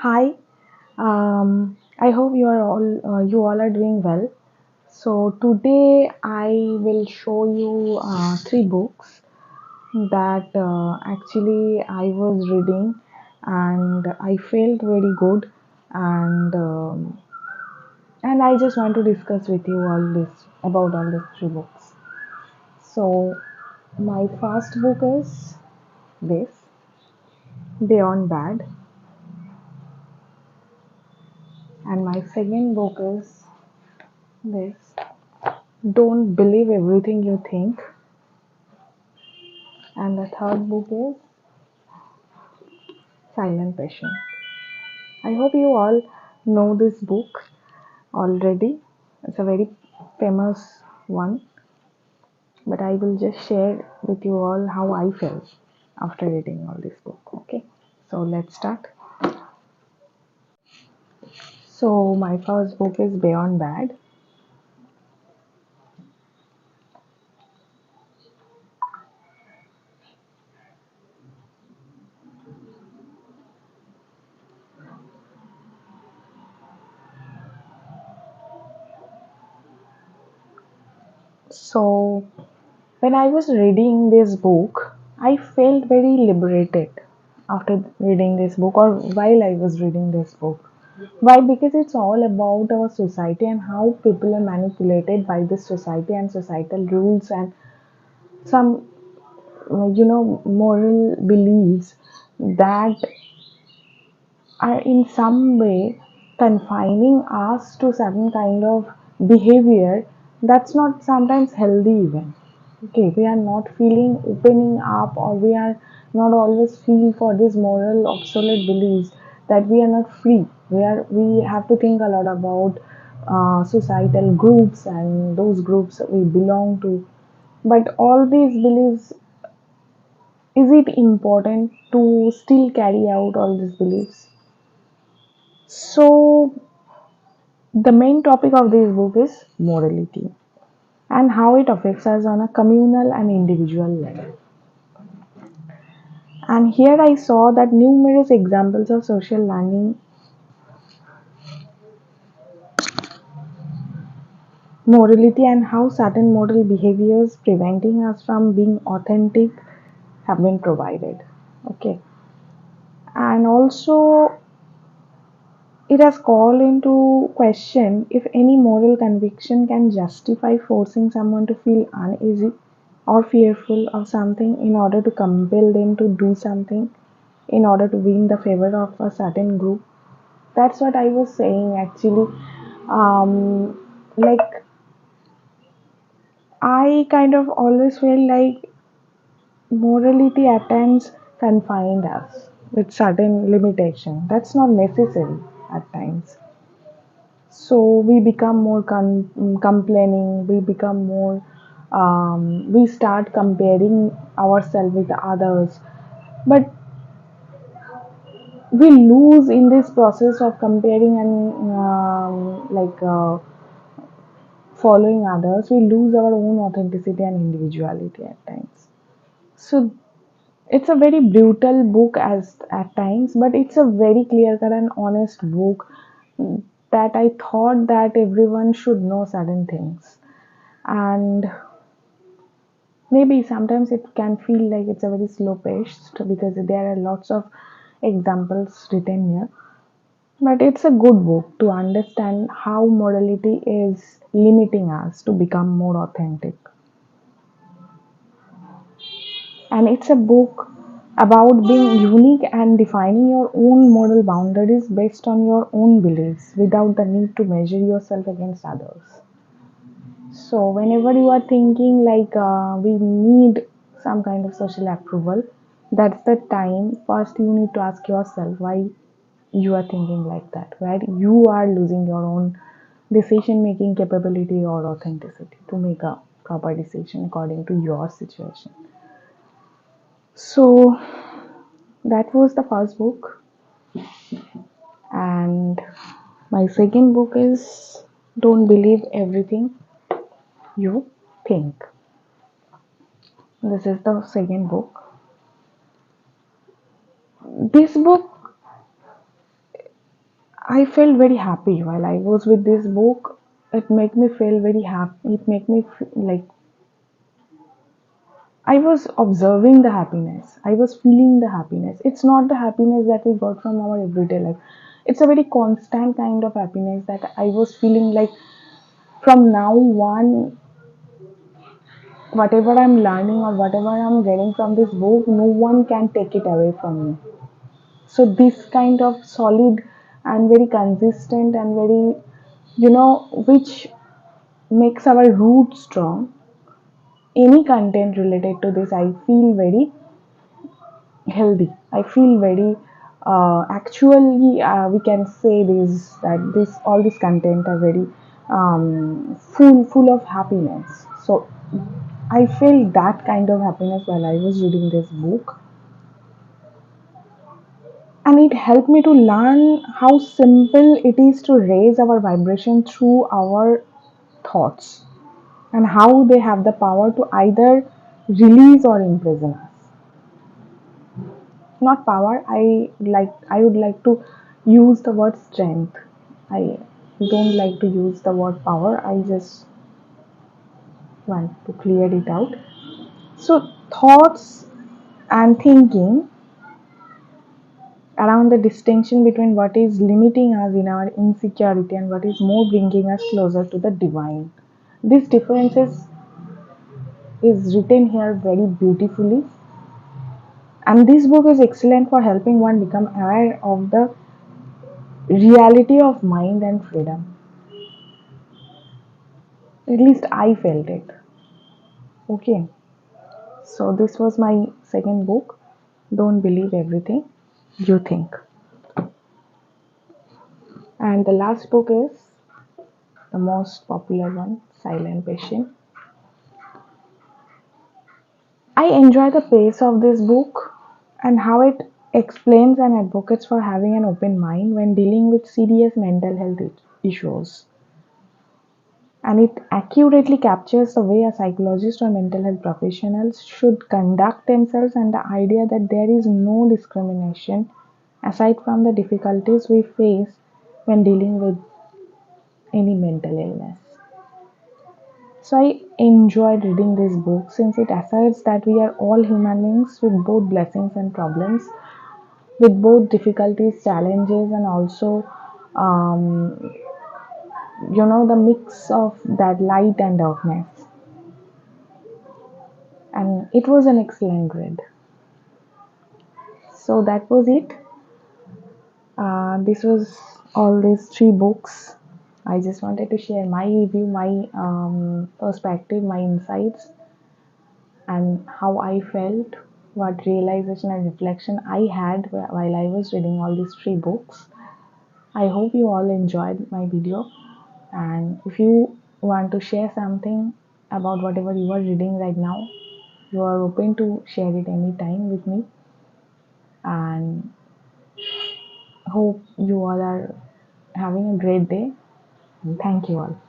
Hi, I hope you all are doing well. So today I will show you three books that actually I was reading and I felt very good and I just want to discuss with you all this about all these three books. So my first book is this Beyond Bad, and my second book is this Don't Believe Everything You Think, and the third book is Silent Passion. I hope you all know this book already. It's a very famous one, but I will just share with you all how I felt after reading all this book. Okay, so let's start. So, my first book is Beyond Bad. So, when I was reading this book, I felt very liberated after reading this book or while I was reading this book. Why? Because it's all about our society and how people are manipulated by this society and societal rules and some, moral beliefs that are in some way confining us to certain kind of behavior that's not sometimes healthy even. Okay, we are not feeling opening up, or we are not always feel for these moral obsolete beliefs that we are not free. We have to think a lot about societal groups and those groups we belong to. But all these beliefs, is it important to still carry out all these beliefs? So the main topic of this book is morality and how it affects us on a communal and individual level. And here I saw that numerous examples of social learning, morality, and how certain moral behaviors preventing us from being authentic have been provided. Okay, and also it has called into question if any moral conviction can justify forcing someone to feel uneasy or fearful of something in order to compel them to do something in order to win the favor of a certain group. That's what I was saying actually. Like, I kind of always feel like morality at times confined us with certain limitation. That's not necessary at times. So we become more complaining. We become more. We start comparing ourselves with others, but we lose in this process of comparing and following others. We lose our own authenticity and individuality at times. So it's a very brutal book as at times, but it's a very clear cut and honest book that I thought that everyone should know certain things. And maybe sometimes it can feel like it's a very slow paced because there are lots of examples written here. But it's a good book to understand how morality is limiting us to become more authentic. And it's a book about being unique and defining your own moral boundaries based on your own beliefs without the need to measure yourself against others. So, whenever you are thinking like we need some kind of social approval, that's the time first you need to ask yourself why you are thinking like that, where you are losing your own decision making capability or authenticity to make a proper decision according to your situation. So, that was the first book, and my second book is Don't Believe Everything You Think. This is the second book. This book I felt very happy while I was with this book. It made me feel very happy. It made me like I was observing the happiness. I was feeling the happiness. It's not the happiness that we got from our everyday life. It's a very constant kind of happiness that I was feeling like from now on, whatever I'm learning or whatever I'm getting from this book, no one can take it away from me. So this kind of solid and very consistent and very, which makes our root strong. Any content related to this, I feel very healthy. I feel very actually we can say this that this all this content are very full of happiness. So I feel that kind of happiness while I was reading this book, and it helped me to learn how simple it is to raise our vibration through our thoughts, and how they have the power to either release or imprison us. Not power, I would like to use the word strength. I don't like to use the word power. I just want to clear it out. So thoughts and thinking around the distinction between what is limiting us in our insecurity and what is more bringing us closer to the divine. This differences is written here very beautifully, and this book is excellent for helping one become aware of the reality of mind and freedom. At least I felt it. Okay, so this was my second book. Don't believe everything you think. And the last book is the most popular one, Silent Patient. I enjoy the pace of this book and how it explains and advocates for having an open mind when dealing with serious mental health issues. And it accurately captures the way a psychologist or mental health professionals should conduct themselves, and the idea that there is no discrimination aside from the difficulties we face when dealing with any mental illness. So I enjoyed reading this book since it asserts that we are all human beings with both blessings and problems, with both difficulties, challenges, and also, um, the mix of that light and darkness. And it was an excellent read. So that was it. This was all these three books. I just wanted to share my review, my perspective, my insights, and how I felt, what realization and reflection I had while I was reading all these three books. I hope you all enjoyed my video. And if you want to share something about whatever you are reading right now, you are open to share it anytime with me. And hope you all are having a great day. Thank you all.